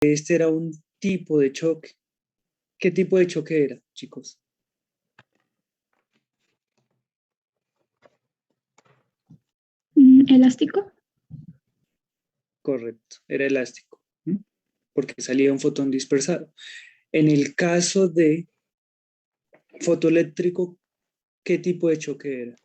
este era un tipo de choque. ¿Qué tipo de choque era, chicos? ¿Elástico? Correcto, era elástico, ¿m? Porque salía un fotón dispersado. En el caso de fotoeléctrico, ¿qué tipo de choque era?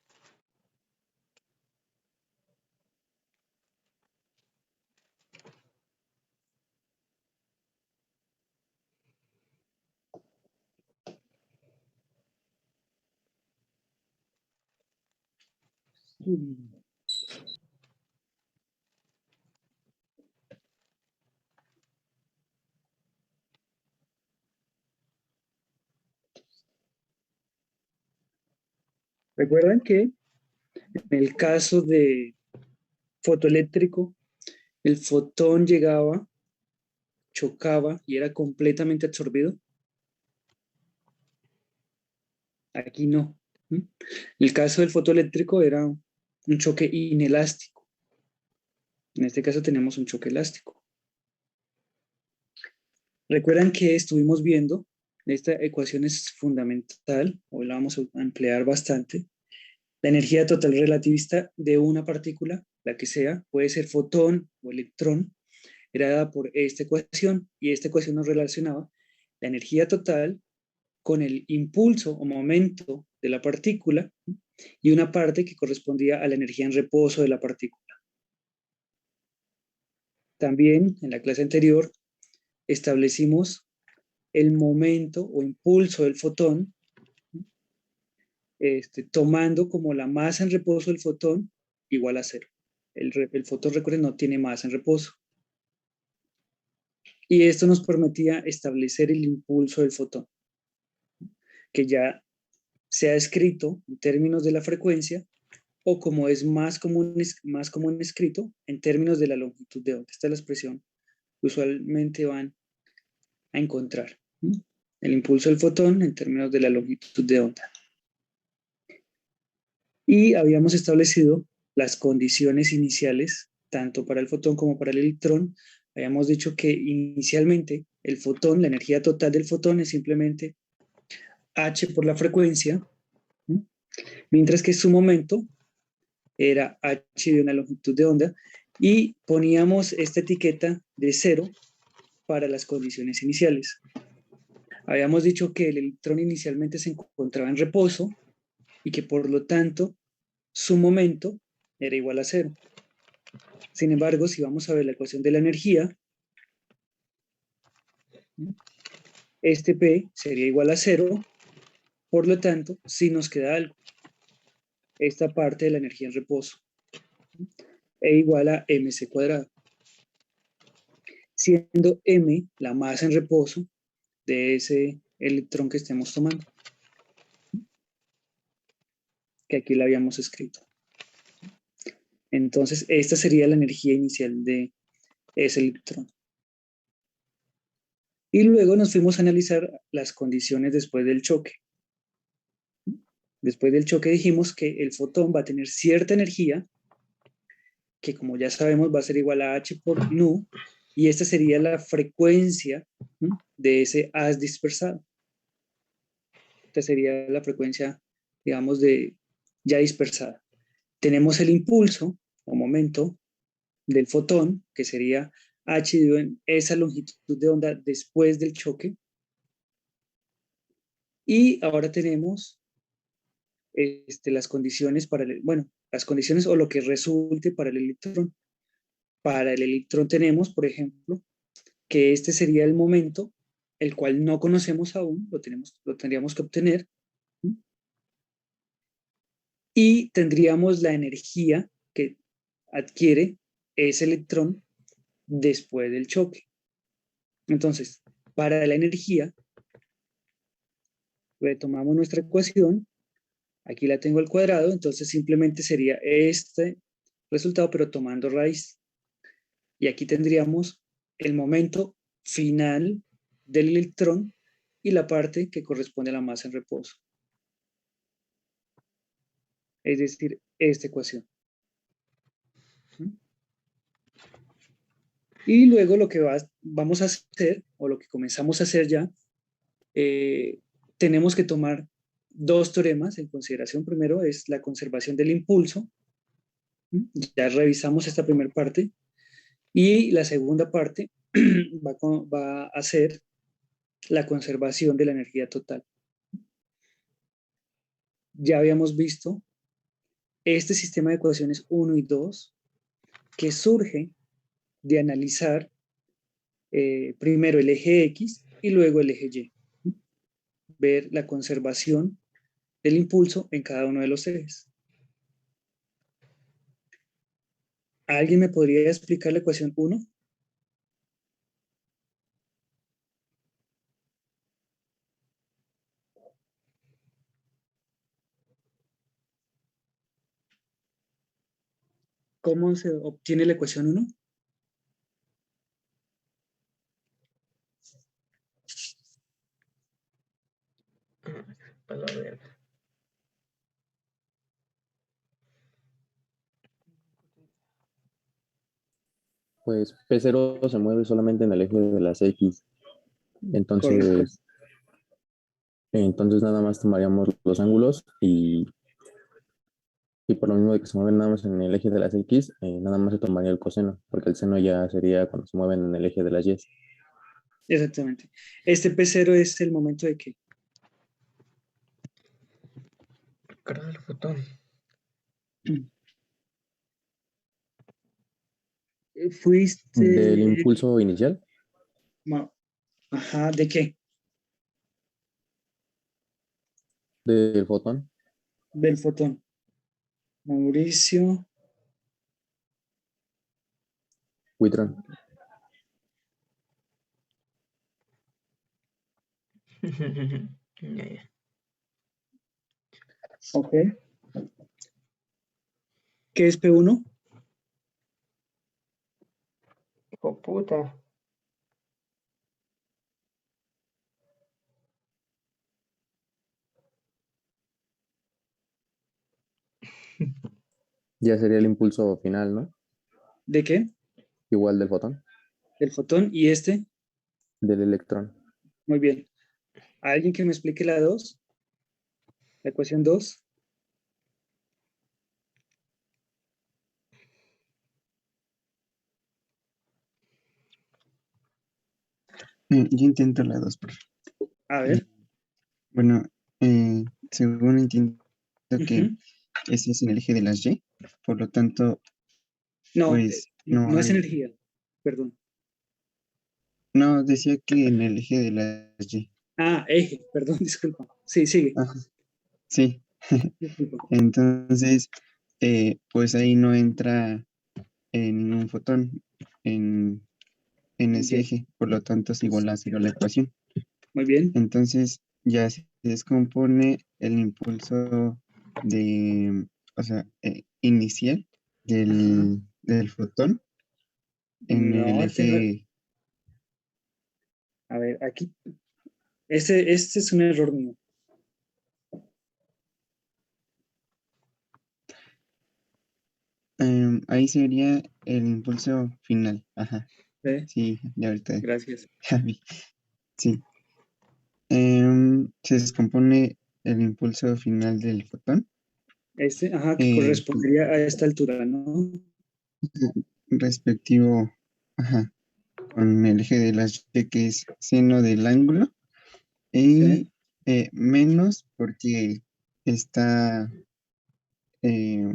Recuerdan que en el caso de fotoeléctrico, el fotón llegaba, chocaba y era completamente absorbido. Aquí no. ¿M? En el caso del fotoeléctrico era un choque inelástico. En este caso tenemos un choque elástico. Recuerdan que estuvimos viendo, esta ecuación es fundamental, hoy la vamos a emplear bastante. La energía total relativista de una partícula, la que sea, puede ser fotón o electrón, era dada por esta ecuación, y esta ecuación nos relacionaba la energía total con el impulso o momento de la partícula y una parte que correspondía a la energía en reposo de la partícula. También en la clase anterior establecimos el momento o impulso del fotón, tomando como la masa en reposo del fotón igual a cero. El fotón, recuerden, no tiene masa en reposo. Y esto nos permitía establecer el impulso del fotón, que ya se ha escrito en términos de la frecuencia o como es más común escrito en términos de la longitud de onda. Esta es la expresión que usualmente van a encontrar. El impulso del fotón en términos de la longitud de onda. Y habíamos establecido las condiciones iniciales, tanto para el fotón como para el electrón. Habíamos dicho que inicialmente el fotón, la energía total del fotón es simplemente h por la frecuencia, mientras que su momento era h de una longitud de onda, y poníamos esta etiqueta de 0 para las condiciones iniciales. Habíamos dicho que el electrón inicialmente se encontraba en reposo y que por lo tanto su momento era igual a 0. Sin embargo, si vamos a ver la ecuación de la energía, este P sería igual a 0, por lo tanto, sí nos queda algo, esta parte de la energía en reposo, e igual a mc cuadrado, siendo m la masa en reposo de ese electrón que estemos tomando, que aquí la habíamos escrito. Entonces, esta sería la energía inicial de ese electrón. Y luego nos fuimos a analizar las condiciones después del choque. Después del choque dijimos que el fotón va a tener cierta energía, que como ya sabemos va a ser igual a h por nu, y esta sería la frecuencia de ese haz dispersado. Esta sería la frecuencia, digamos, de ya dispersada. Tenemos el impulso o momento del fotón, que sería h dividido en esa longitud de onda después del choque. Y ahora tenemos las condiciones para las condiciones o lo que resulte para el electrón. Para el electrón tenemos, por ejemplo, que este sería el momento, el cual no conocemos aún, lo tendríamos que obtener, ¿sí? Y tendríamos la energía que adquiere ese electrón después del choque. Entonces, para la energía, retomamos nuestra ecuación, aquí la tengo al cuadrado, entonces simplemente sería este resultado, pero tomando raíz. Y aquí tendríamos el momento final del electrón y la parte que corresponde a la masa en reposo. Es decir, esta ecuación. Y luego lo que vamos a hacer, o lo que comenzamos a hacer ya, eh, tenemos que tomar dos teoremas en consideración. Primero es la conservación del impulso. ¿Mm? Ya revisamos esta primera parte. Y la segunda parte va a ser la conservación de la energía total. Ya habíamos visto este sistema de ecuaciones uno y 2 que surge de analizar primero el eje X y luego el eje Y. Ver la conservación del impulso en cada uno de los ejes. ¿Alguien me podría explicar la ecuación uno? ¿Cómo se obtiene la ecuación uno? Para ver. Pues P0 se mueve solamente en el eje de las X. Correcto. Entonces, entonces nada más tomaríamos los ángulos y por lo mismo de que se mueven nada más en el eje de las X, nada más se tomaría el coseno, porque el seno ya sería cuando se mueven en el eje de las Y. Exactamente. Este P0 es el momento de que Carga el fotón. Del fuiste, impulso inicial, ajá, ¿de qué? del fotón, Del fotón. Mauricio, Witron. Ya, ya. ok. ¿Qué es P1? Hijo puta. Ya sería el impulso final, ¿no? ¿De qué? Igual del fotón, Del fotón. ¿Y este? del electrón. Muy bien. ¿Alguien que me explique la 2? La ecuación 2. Yo intento la dos, por favor. A Eh, ver. bueno, según entiendo que Ujú. ese es en el eje de las Y, por lo tanto, No, pues no no es hay. energía. Perdón. No, decía que en el eje de las Y. Ah, eje. Perdón, disculpa. Sí, sigue. Ajá, sí. Disculpa. Entonces, pues ahí no entra ningún fotón en, en Muy ese bien. eje, por lo tanto es igual a cero la ecuación. Muy bien. Entonces, ya se descompone el impulso o sea, inicial Ajá. del fotón en el No, eje. a ver, aquí. Este es un error mío. Ahí sería el impulso final. Ajá, ¿Ve? sí, ya ahorita Gracias. ya vi. Sí. Se descompone el impulso final del fotón Ajá, que eh, correspondería a esta altura, ¿no? respectivo, ajá, con el eje de las Y que es seno del ángulo Sí, y menos porque está eh,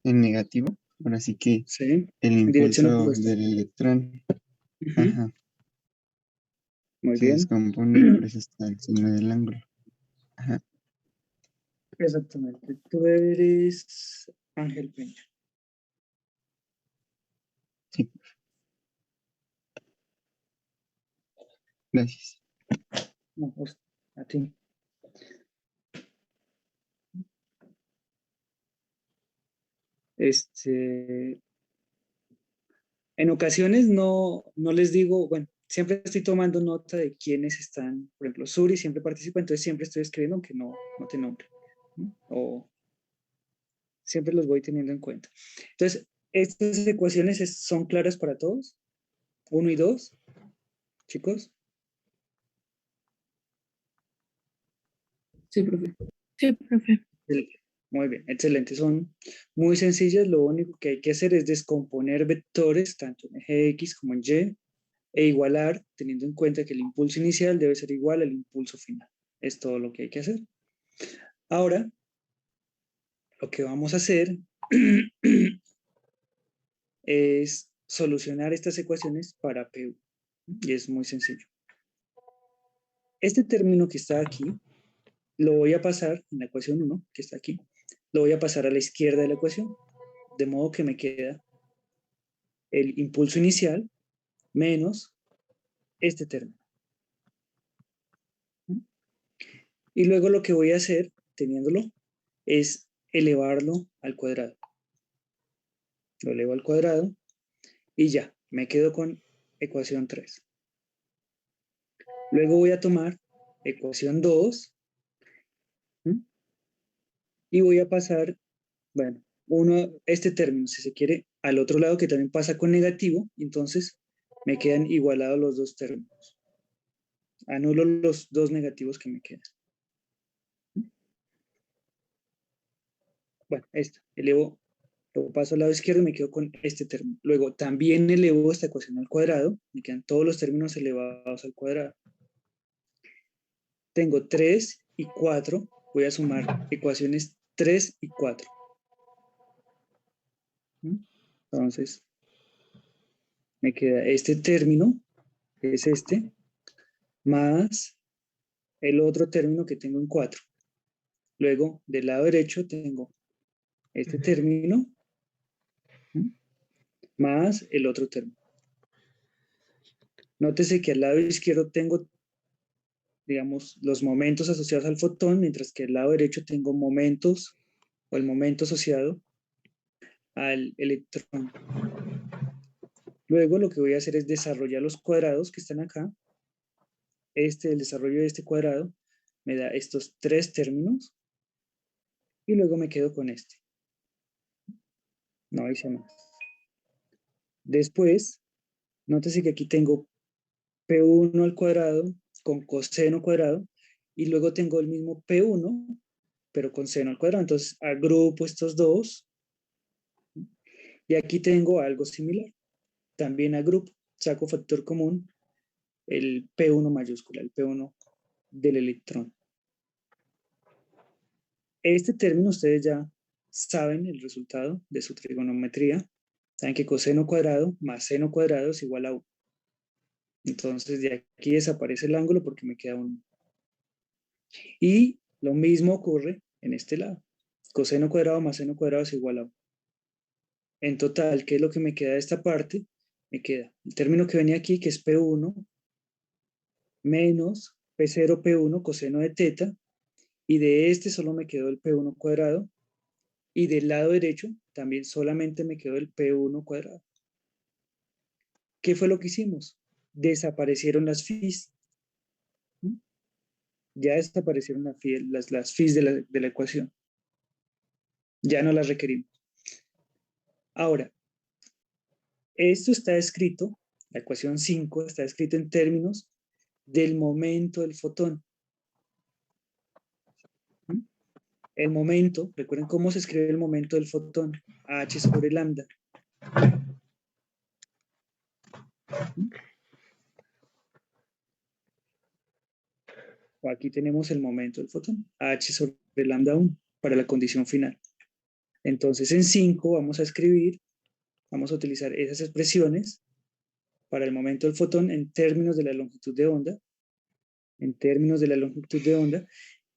en negativo. Ahora sí que sí, el en dirección impulso opuesta. del electrón, Ujú. ajá, Muy se bien. descompone y por eso está el seno del ángulo. Ajá, Exactamente. Tú eres Ángel Peña. sí, gracias. No, a ti. Este, en ocasiones no les digo, bueno, siempre estoy tomando nota de quiénes están, por ejemplo, Suri siempre participa, entonces siempre estoy escribiendo aunque no te nombre. ¿No? O siempre los voy teniendo en cuenta. Entonces, ¿Estas ecuaciones son claras para todos? 1 y 2, chicos. Sí, profe. Sí, profe. Muy bien, excelente. Son muy sencillas. Lo único que hay que hacer es descomponer vectores, tanto en eje X como en Y, e igualar, teniendo en cuenta que el impulso inicial debe ser igual al impulso final. Es todo lo que hay que hacer. Ahora, lo que vamos a hacer es solucionar estas ecuaciones para PU. Y es muy sencillo. Este término que está aquí, lo voy a pasar en la ecuación 1, que está aquí, lo voy a pasar a la izquierda de la ecuación, de modo que me queda el impulso inicial menos este término. Y luego lo que voy a hacer, teniéndolo, es elevarlo al cuadrado. Lo elevo al cuadrado y ya, me quedo con ecuación 3. Luego voy a tomar ecuación 2 y voy a pasar, bueno, este término, si se quiere, al otro lado que también pasa con negativo, entonces me quedan igualados los dos términos. Anulo los dos negativos que me quedan. Bueno, esto, elevo, lo paso al lado izquierdo y me quedo con este término. Luego también elevo esta ecuación al cuadrado, me quedan todos los términos elevados al cuadrado. Tengo 3 y 4, voy a sumar ecuaciones 3 y 4. Entonces, me queda este término, que es este, más el otro término que tengo en 4. Luego, del lado derecho tengo este término, más el otro término. Nótese que al lado izquierdo tengo, digamos, los momentos asociados al fotón, mientras que al lado derecho tengo momentos o el momento asociado al electrón. Luego lo que voy a hacer es desarrollar los cuadrados que están acá. El desarrollo de este cuadrado me da estos tres términos y luego me quedo con este. No hice más. Después, nótese que aquí tengo P1 al cuadrado con coseno cuadrado y luego tengo el mismo P1 pero con seno al cuadrado. Entonces agrupo estos dos y aquí tengo algo similar. También agrupo, saco factor común el P1 mayúscula, el P1 del electrón. Este término ustedes ya saben el resultado de su trigonometría. Saben que coseno cuadrado más seno cuadrado es igual a 1. Entonces de aquí desaparece el ángulo porque me queda 1. Y lo mismo ocurre en este lado. Coseno cuadrado más seno cuadrado es igual a 1. En total, ¿qué es lo que me queda de esta parte? Me queda el término que venía aquí, que es P1, menos P0 P1 coseno de teta, y de este solo me quedó el P1 cuadrado, y del lado derecho también solamente me quedó el P1 cuadrado. ¿Qué fue lo que hicimos? Desaparecieron las phi's. Ya desaparecieron las phi's de la ecuación. Ya no las requerimos. Ahora, esto está escrito, la ecuación 5 está escrita en términos del momento del fotón. El momento, recuerden cómo se escribe el momento del fotón, h sobre lambda. Aquí tenemos el momento del fotón, h sobre lambda 1, para la condición final. Entonces en 5 vamos a escribir, vamos a utilizar esas expresiones para el momento del fotón en términos de la longitud de onda,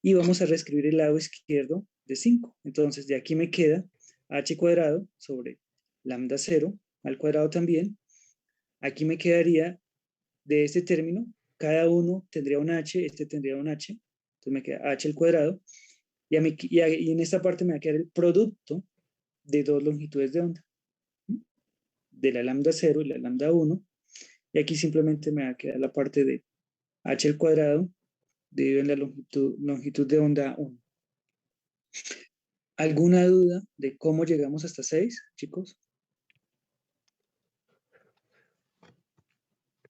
y vamos a reescribir el lado izquierdo de 5. Entonces de aquí me queda h cuadrado sobre lambda 0 al cuadrado también. Aquí me quedaría de este término, cada uno tendría un h, este tendría un h, entonces me queda h al cuadrado, y en esta parte me va a quedar el producto de dos longitudes de onda, de la lambda 0 y la lambda 1, y aquí simplemente me va a quedar la parte de h al cuadrado dividido en la longitud de onda 1. ¿Alguna duda de cómo llegamos hasta 6, chicos?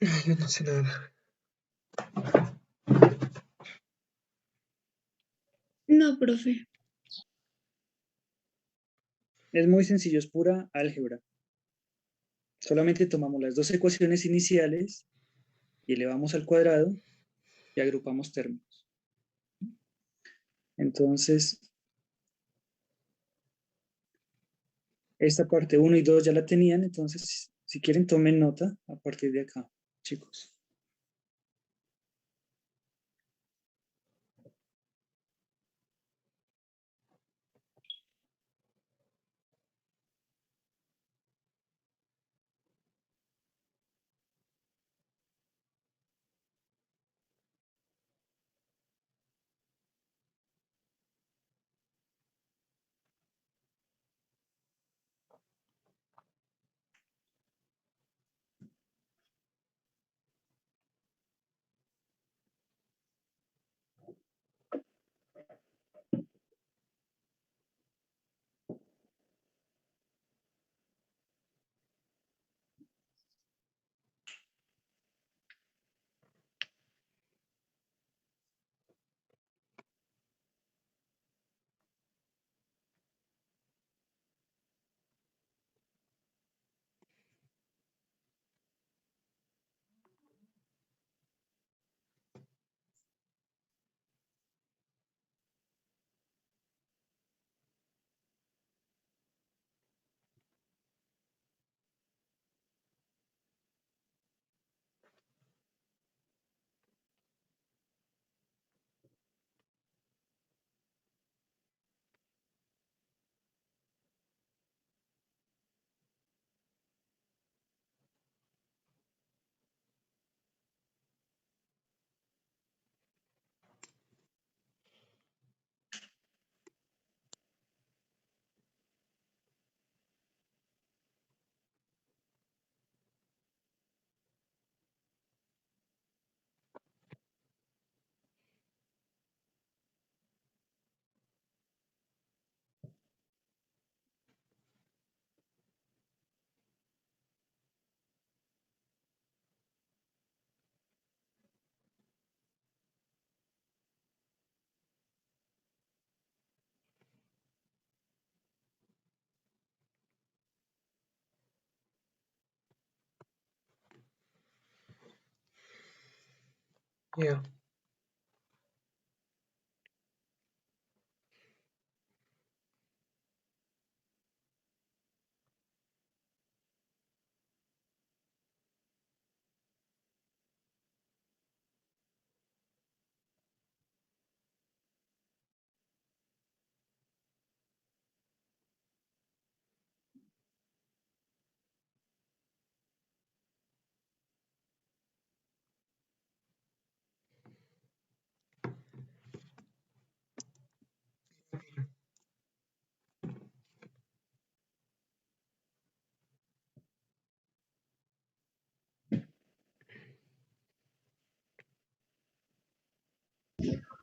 Yo no sé nada. No, profe. Es muy sencillo, es pura álgebra. Solamente tomamos las dos ecuaciones iniciales y elevamos al cuadrado y agrupamos términos. Entonces, esta parte 1 y 2 ya la tenían, entonces si quieren tomen nota a partir de acá, chicos. Ya.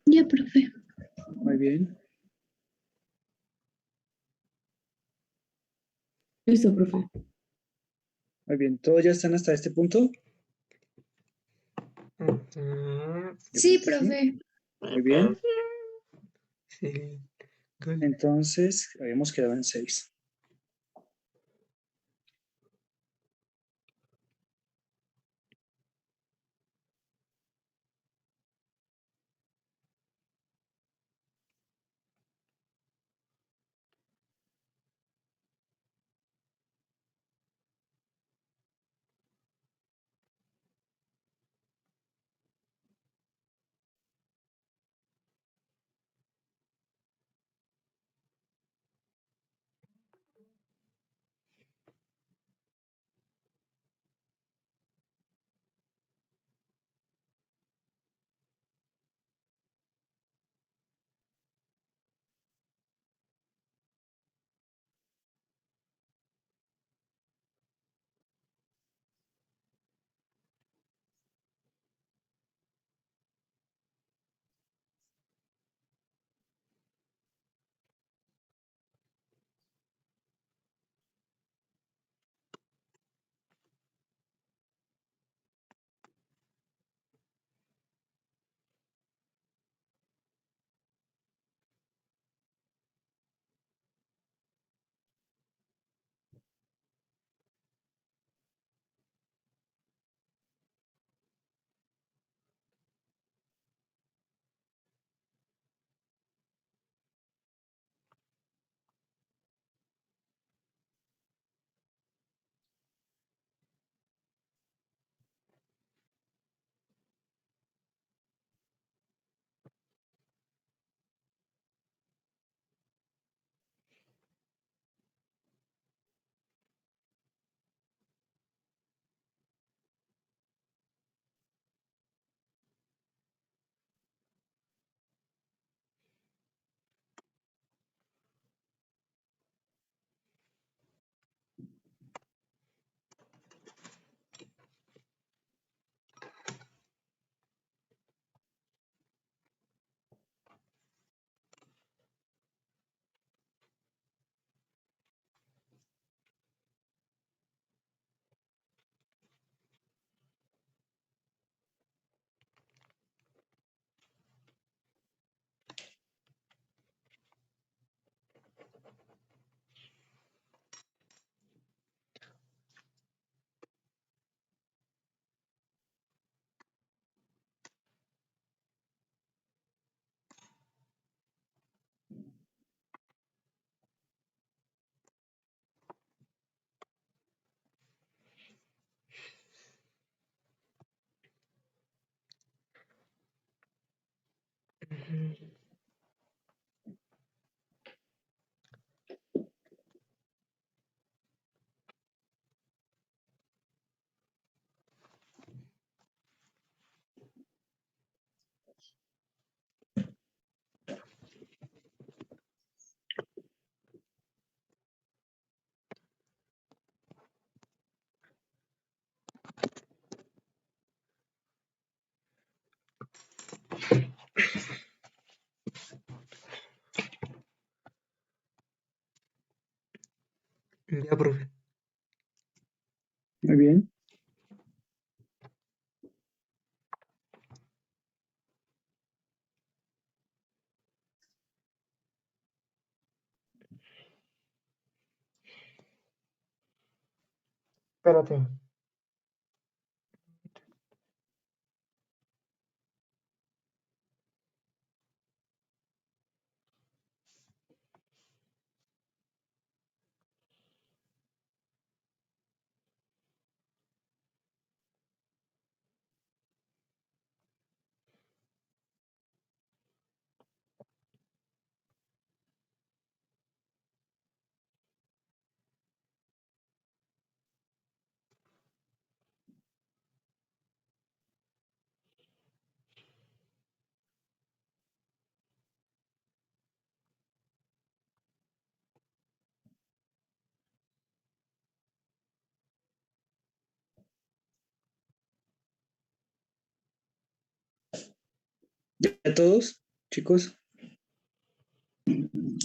Ya, profe. Muy bien. Listo, profe. Muy bien. ¿Todos ya están hasta este punto? Ujú. Sí, profe. Muy bien. Sí. Good. Entonces, habíamos quedado en 6. Ujú. Ya, profe. Muy bien. Espérate. ¿Ya todos, chicos?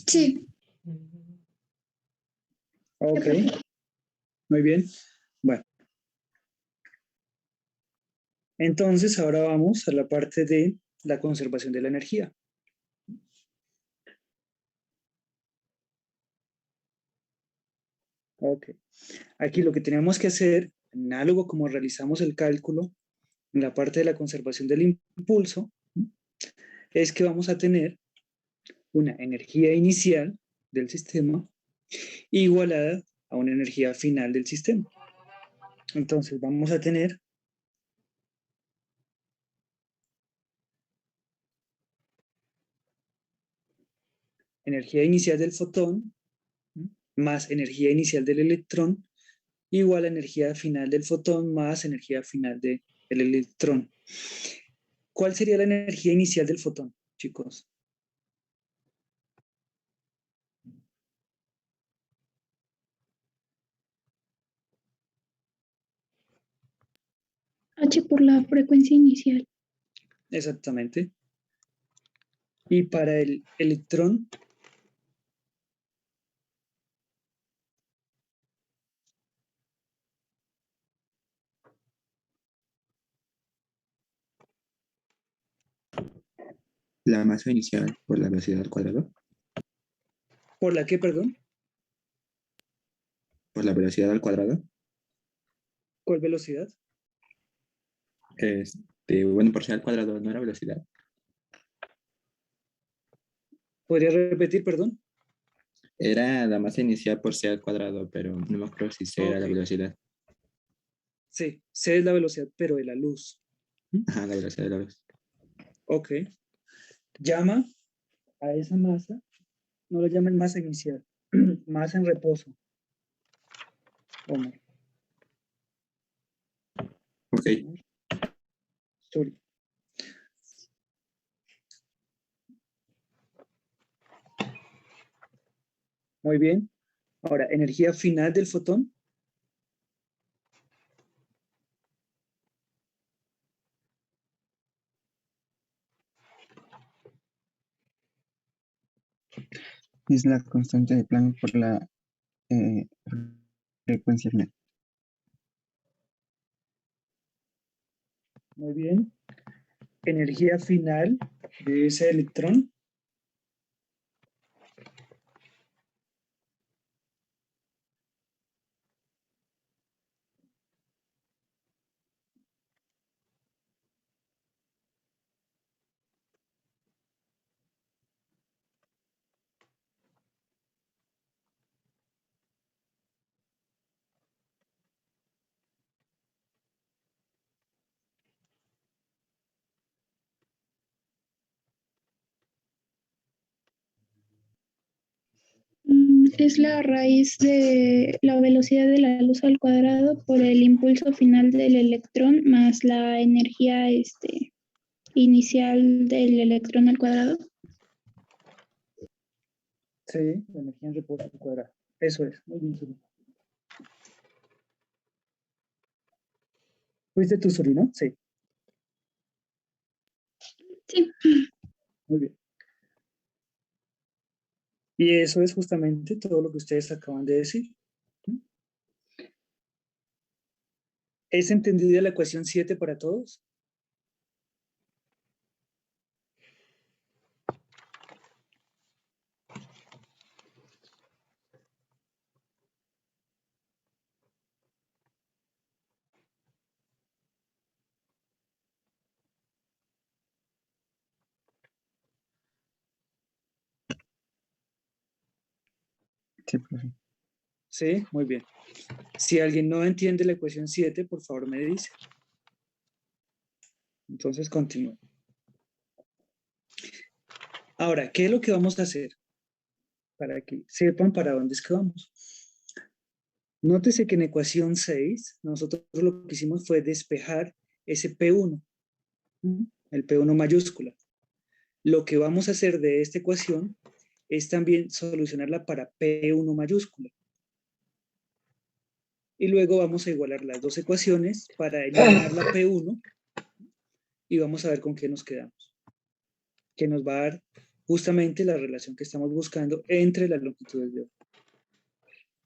Sí, Ujú. ya, Ok, profe. muy bien. Bueno, entonces ahora vamos a la parte de la conservación de la energía. Ok, aquí lo que tenemos que hacer, análogo como realizamos el cálculo en la parte de la conservación del impulso, es que vamos a tener una energía inicial del sistema igualada a una energía final del sistema. Entonces vamos a tener energía inicial del fotón más energía inicial del electrón igual a energía final del fotón más energía final del electrón. ¿Cuál sería la energía inicial del fotón, chicos? H por la frecuencia inicial. Exactamente. Y para el electrón, La masa inicial por la velocidad al cuadrado, ¿por la qué, perdón? por la velocidad al cuadrado, ¿Cuál velocidad? bueno, por c al cuadrado no era velocidad, ¿Podría repetir, perdón? era la masa inicial por c al cuadrado, pero no me acuerdo si c era Ok, la velocidad. sí, C es la velocidad, pero de la luz. Ajá, la velocidad de la luz. Ok, llama a esa masa, no lo llamen masa inicial, masa en reposo, Omar. Ok, Sorry. Muy bien. Ahora, energía final del fotón. Es la constante de Planck por la eh, frecuencia final. Muy bien. Energía final de ese electrón. Es la raíz de la velocidad de la luz al cuadrado por el impulso final del electrón más la energía inicial del electrón al cuadrado. Sí, la energía en reposo al cuadrado. Eso es, muy bien, Suri. ¿Fuiste tú, Suri, no? Sí, Sí, muy bien. Y eso es justamente todo lo que ustedes acaban de decir. ¿Es entendida la ecuación 7 para todos? Sí, profe. Sí, muy bien. Si alguien no entiende la ecuación 7, por favor me dice. Entonces continúo. Ahora, ¿qué es lo que vamos a hacer? Para que sepan para dónde es que vamos. Nótese que en ecuación 6, nosotros lo que hicimos fue despejar ese P1, el P1 mayúscula. Lo que vamos a hacer de esta ecuación es también solucionarla para P1 mayúscula. Y luego vamos a igualar las dos ecuaciones para eliminar la P1 y vamos a ver con qué nos quedamos. Que nos va a dar justamente la relación que estamos buscando entre las longitudes de onda.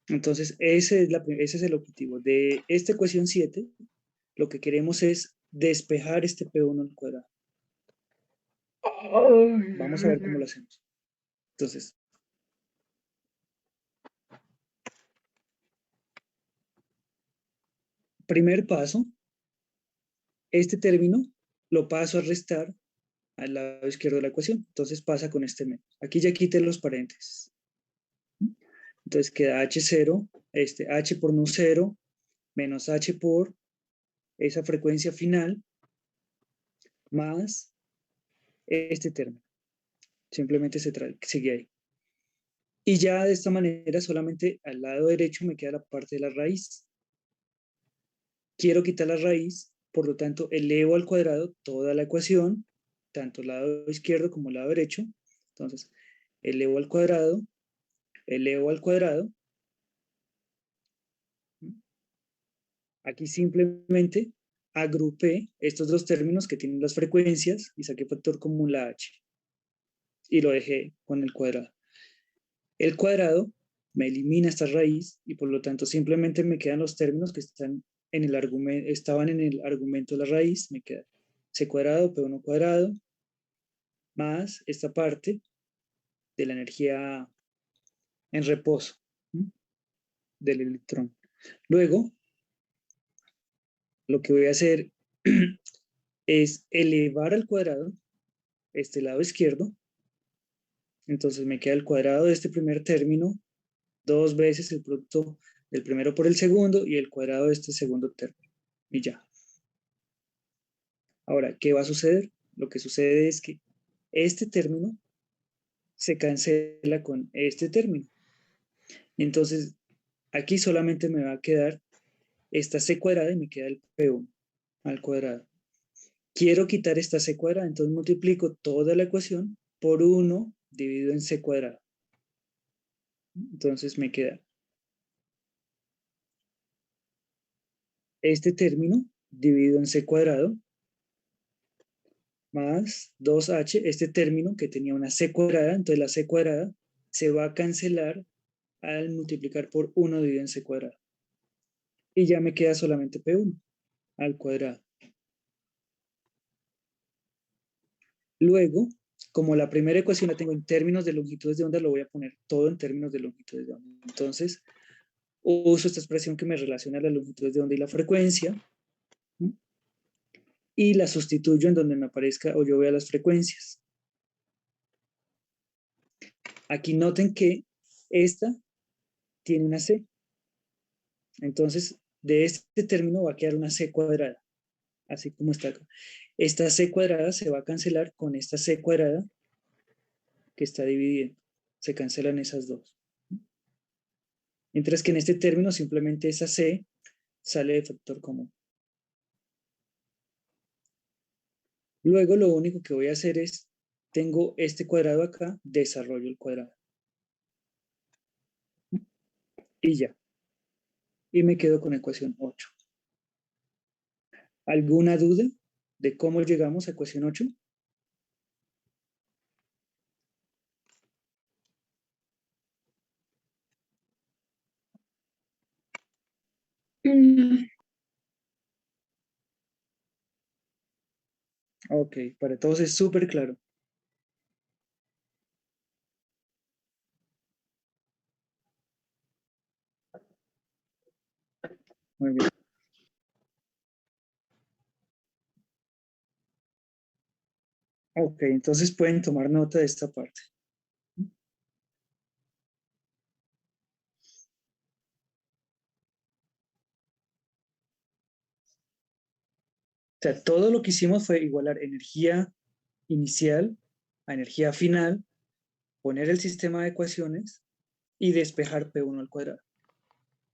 Entonces, ese es el objetivo de esta ecuación 7. Lo que queremos es despejar este P1 al cuadrado. Vamos a ver cómo lo hacemos. Entonces, primer paso, este término lo paso a restar al lado izquierdo de la ecuación. Entonces pasa con este menos. Aquí ya quité los paréntesis. Entonces queda H0, H por nu 0, menos H por esa frecuencia final, más este término. Simplemente sigue ahí. Y ya de esta manera solamente al lado derecho me queda la parte de la raíz. Quiero quitar la raíz, por lo tanto elevo al cuadrado toda la ecuación, tanto el lado izquierdo como el lado derecho. Entonces, elevo al cuadrado, elevo al cuadrado. Aquí simplemente agrupé estos dos términos que tienen las frecuencias y saqué factor común la h. Y lo dejé con el cuadrado. El cuadrado me elimina esta raíz y por lo tanto simplemente me quedan los términos que estaban en el argumento de la raíz. Me queda c cuadrado, p1 cuadrado, más esta parte de la energía en reposo del electrón. Luego, lo que voy a hacer es elevar al cuadrado este lado izquierdo. Entonces me queda el cuadrado de este primer término, 2 veces el producto del primero por el segundo y el cuadrado de este segundo término. Y ya. Ahora, ¿qué va a suceder? Lo que sucede es que este término se cancela con este término. Entonces, aquí solamente me va a quedar esta c cuadrada y me queda el p1 al cuadrado. Quiero quitar esta c cuadrada, entonces multiplico toda la ecuación por 1 dividido en c cuadrado. Entonces me queda este término dividido en c cuadrado más 2h, este término que tenía una c cuadrada, entonces la c cuadrada se va a cancelar al multiplicar por 1 dividido en c cuadrado. Y ya me queda solamente P1 al cuadrado. Luego, como la primera ecuación la tengo en términos de longitudes de onda, lo voy a poner todo en términos de longitudes de onda. Entonces, uso esta expresión que me relaciona las longitudes de onda y la frecuencia, y la sustituyo en donde me aparezca o yo vea las frecuencias. Aquí noten que esta tiene una C. Entonces, de este término va a quedar una C cuadrada, así como está acá. Esta C cuadrada se va a cancelar con esta C cuadrada que está dividiendo. Se cancelan esas dos. Mientras que en este término simplemente esa C sale de factor común. Luego lo único que voy a hacer es, tengo este cuadrado acá, desarrollo el cuadrado. Y ya. Y me quedo con ecuación 8. ¿Alguna duda de cómo llegamos a ecuación 8? No. Ok, para todos es súper claro. Muy bien. Ok, entonces pueden tomar nota de esta parte. O sea, todo lo que hicimos fue igualar energía inicial a energía final, poner el sistema de ecuaciones y despejar P1 al cuadrado.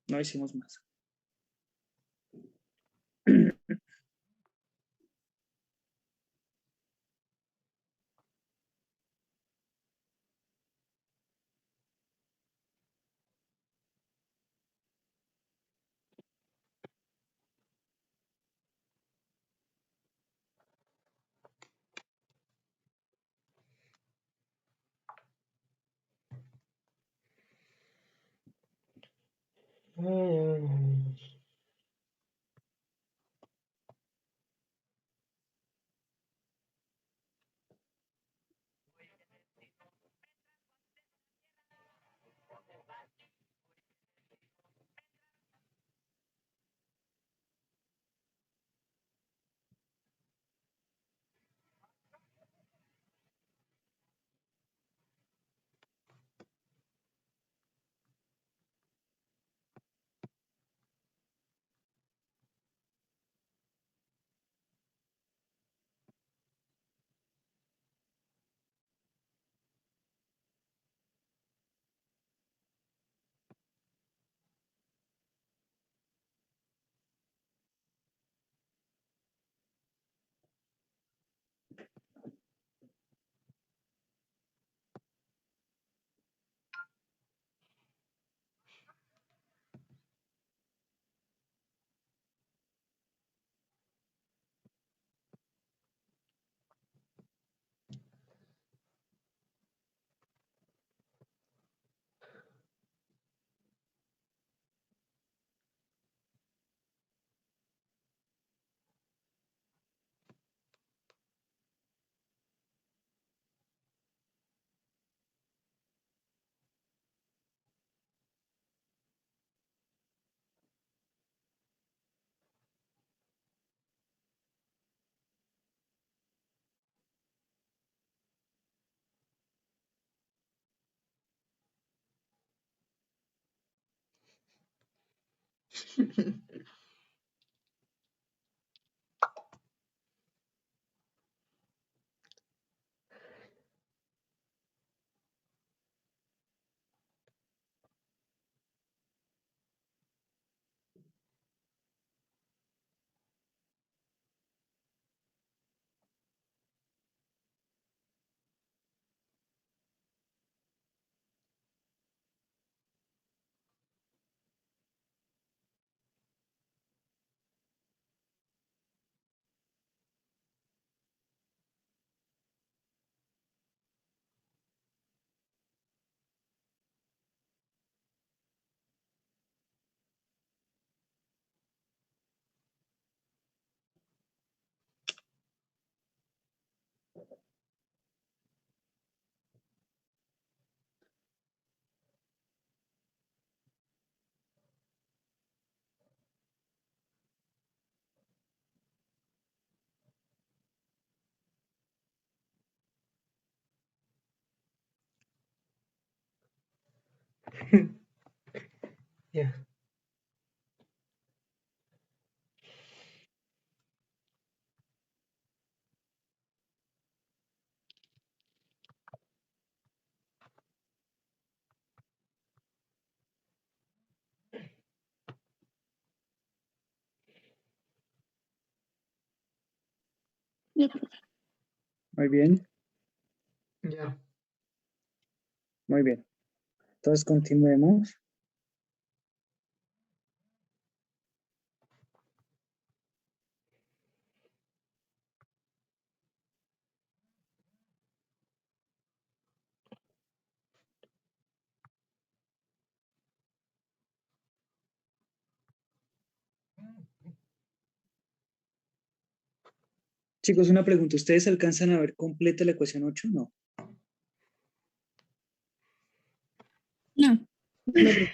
No hicimos más. Mm, ya. Muy bien, Ya. muy bien. Entonces continuemos. Chicos, una pregunta. ¿Ustedes alcanzan a ver completa la ecuación 8? No. No. No me preocupo.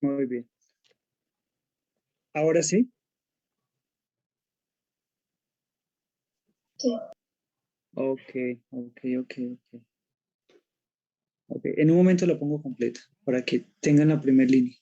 Muy bien. ¿Ahora sí? Sí. Ok, ok, ok, ok. Ok, en un momento la pongo completa para que tengan la primera línea.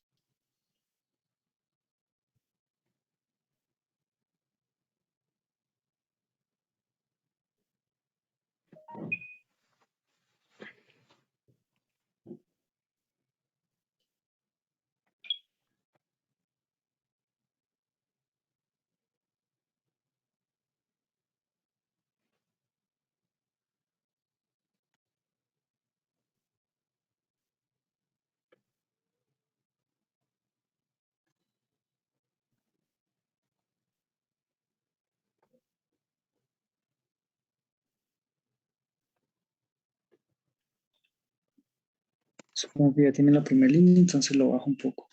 Supongo que ya tienen la primera línea, entonces lo bajo un poco.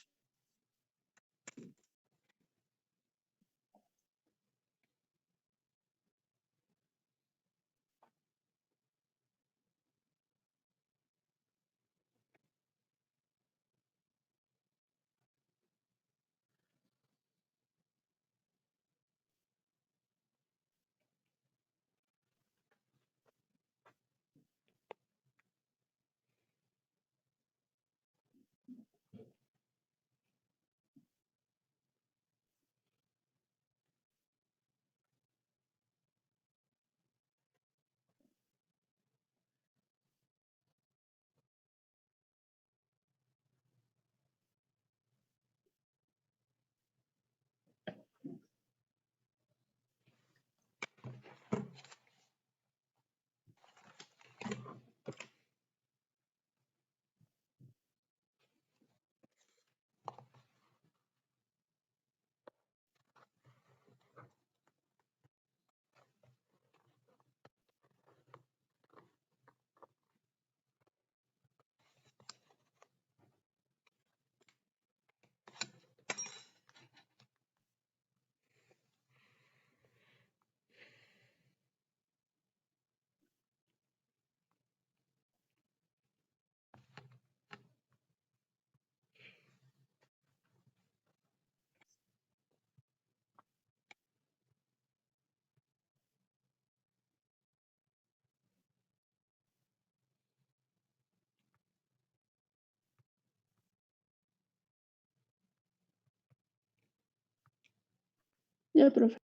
Ya, profe.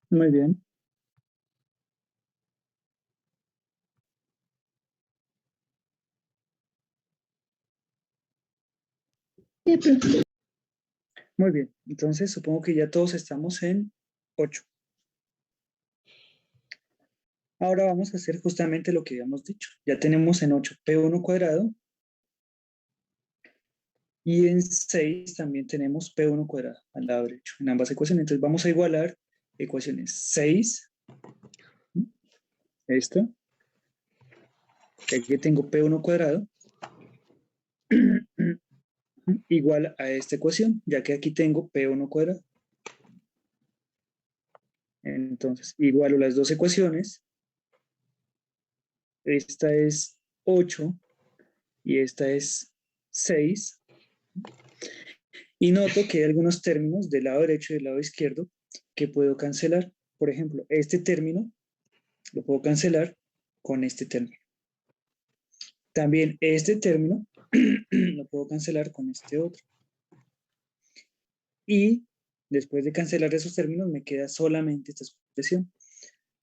Muy bien. Ya, profe. Muy bien. Entonces supongo que ya todos estamos en 8. Ahora vamos a hacer justamente lo que habíamos dicho. Ya tenemos en 8 P1 cuadrado y en 6 también tenemos P1 cuadrado al lado derecho en ambas ecuaciones. Entonces vamos a igualar ecuaciones 6, esta, aquí tengo P1 cuadrado, igual a esta ecuación, ya que aquí tengo P1 cuadrado. Entonces, igualo las dos ecuaciones. Esta es 8 y esta es 6. Y noto que hay algunos términos del lado derecho y del lado izquierdo que puedo cancelar. Por ejemplo, este término lo puedo cancelar con este término. También este término lo puedo cancelar con este otro. Y después de cancelar esos términos me queda solamente esta expresión.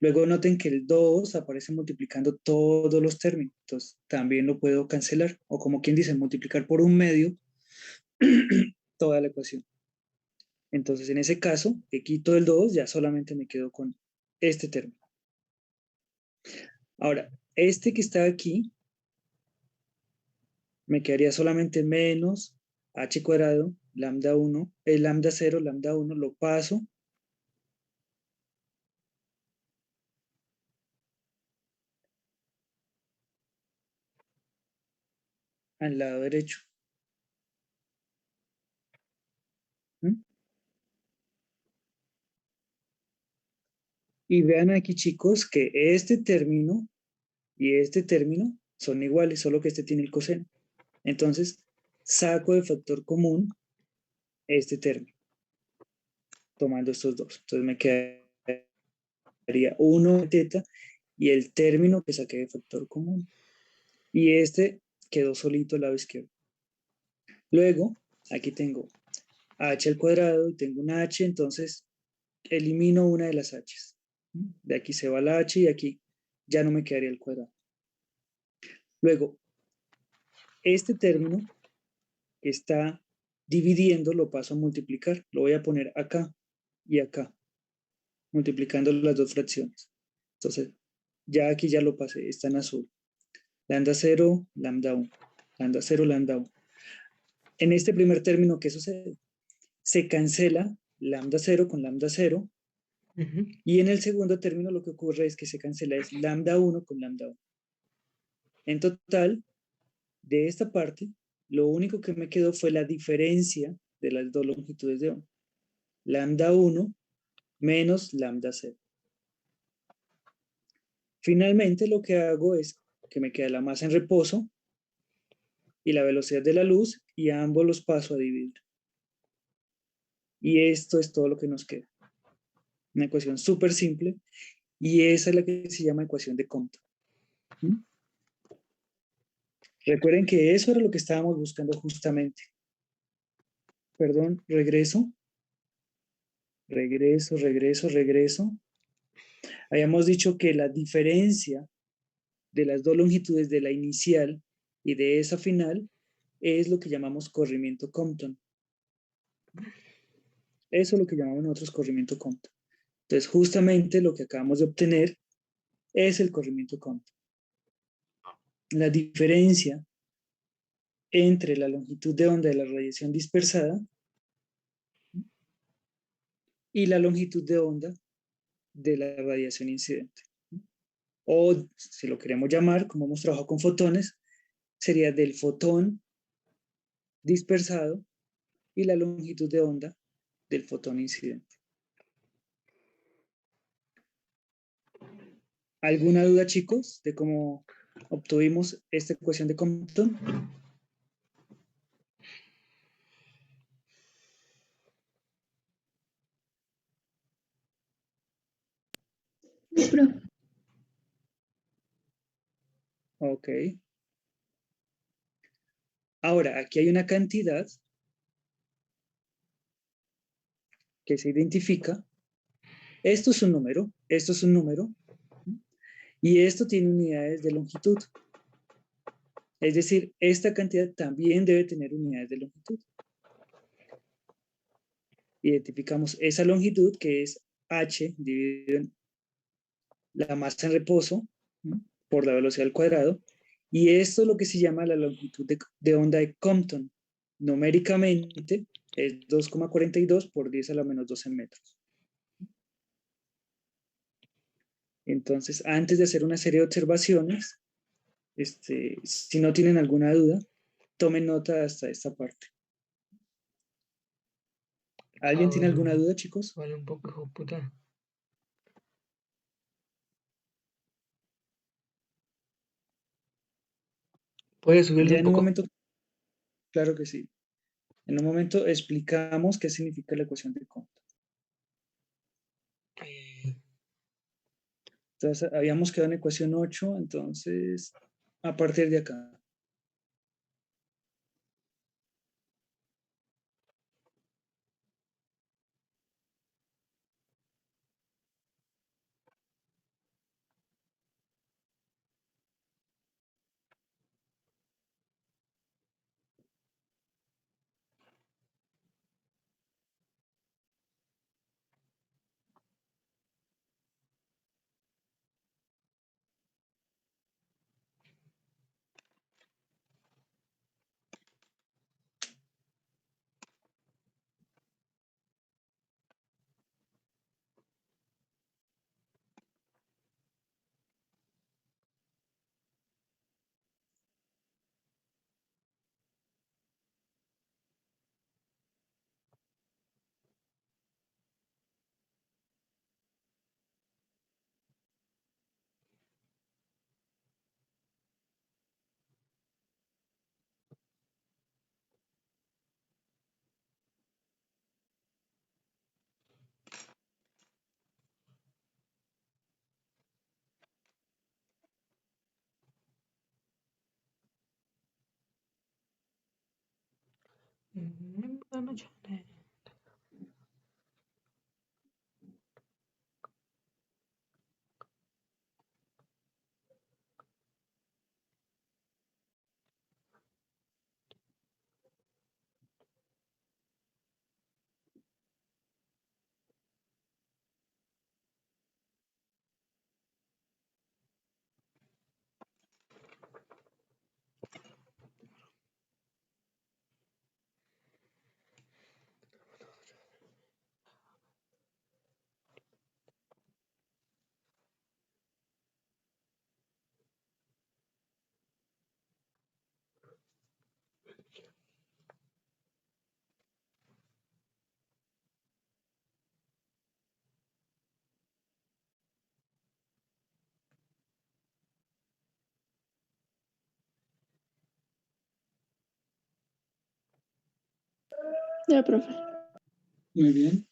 Luego noten que el 2 aparece multiplicando todos los términos. Entonces también lo puedo cancelar. O como quien dice, multiplicar por un medio toda la ecuación. Entonces en ese caso, que quito el 2, ya solamente me quedo con este término. Ahora, este que está aquí, me quedaría solamente menos h cuadrado, lambda 1, el lambda 0, lambda 1, lo paso al lado derecho. ¿Mm? Y vean aquí, chicos, que este término y este término son iguales, solo que este tiene el coseno. Entonces, saco de factor común este término, tomando estos dos. Entonces me quedaría 1 de teta y el término que saqué de factor común. Y este quedó solito al lado izquierdo. Luego, aquí tengo h al cuadrado y tengo una h, entonces elimino una de las h's. De aquí se va la h y aquí ya no me quedaría el cuadrado. Luego, este término que está dividiendo lo paso a multiplicar. Lo voy a poner acá y acá, multiplicando las dos fracciones. Entonces, ya aquí ya lo pasé, está en azul. Lambda 0, lambda 1. Lambda 0, lambda 1. En este primer término, ¿qué sucede? Se cancela lambda 0 con lambda 0. Ujú. Y en el segundo término lo que ocurre es que se cancela es lambda 1 con lambda 1. En total, de esta parte, lo único que me quedó fue la diferencia de las dos longitudes de onda. Lambda 1 menos lambda 0. Finalmente lo que hago es que me queda la masa en reposo y la velocidad de la luz y a ambos los paso a dividir. Y esto es todo lo que nos queda. Una ecuación súper simple y esa es la que se llama ecuación de Compton. ¿Mm? Recuerden que eso era lo que estábamos buscando justamente. Perdón, regreso. Habíamos dicho que la diferencia de las dos longitudes de la inicial y de esa final es lo que llamamos corrimiento Compton. Eso es lo que llamamos nosotros corrimiento Compton. Entonces, justamente lo que acabamos de obtener es el corrimiento Compton. La diferencia entre la longitud de onda de la radiación dispersada y la longitud de onda de la radiación incidente. O, si lo queremos llamar, como hemos trabajado con fotones, sería del fotón dispersado y la longitud de onda del fotón incidente. ¿Alguna duda, chicos, de cómo obtuvimos esta ecuación de Compton? Profe. Ok. Ahora, aquí hay una cantidad que se identifica. Esto es un número, esto es un número, y esto tiene unidades de longitud. Es decir, esta cantidad también debe tener unidades de longitud. Identificamos esa longitud que es h dividido en la masa en reposo, ¿no?, por la velocidad al cuadrado, y esto es lo que se llama la longitud de onda de Compton. Numéricamente es 2,42 por 10 a la menos 12 metros. Entonces, antes de hacer una serie de observaciones, si no tienen alguna duda, tomen nota hasta esta parte. ¿Alguien tiene alguna duda, chicos? Vale, un poco, hijo de puta. ¿Puedes subirle Ya un en un poco? momento, claro que sí. En un momento explicamos qué significa la ecuación de Compton. Eh, Entonces, habíamos quedado en ecuación 8, entonces, a partir de acá. Buenas noches. Ya, profe. Muy bien.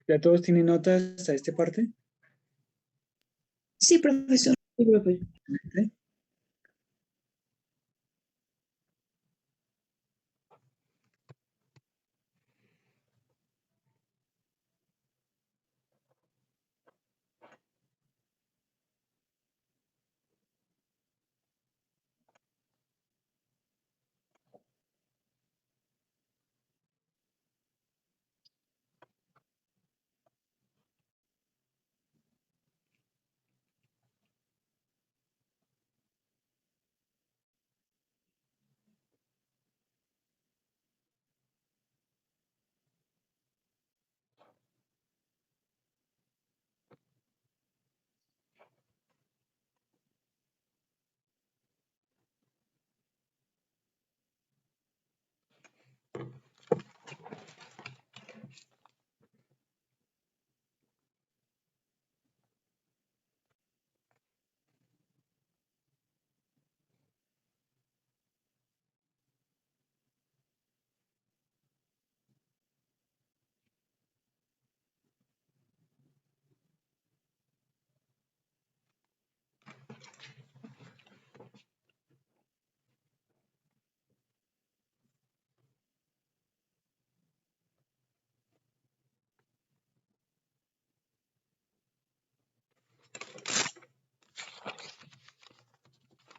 ¿Ya todos tienen notas hasta esta parte? Sí, profesor. Sí, profe. ¿Sí?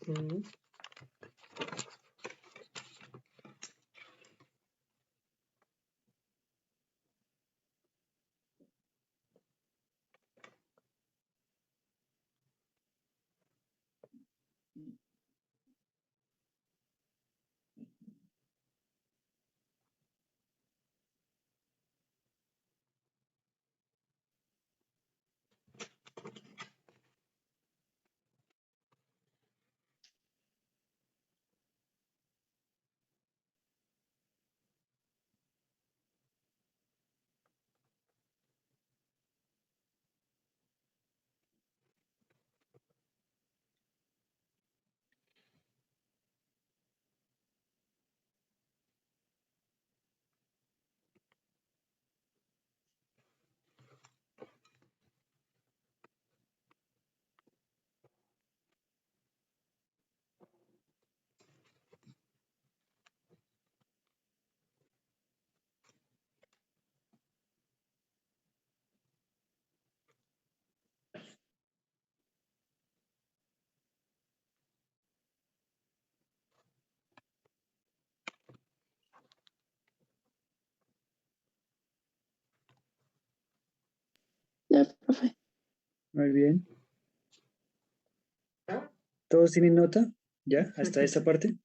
Mm. Ya, profe. Muy bien. ¿Todos tienen nota? ¿Ya? ¿Hasta esta parte?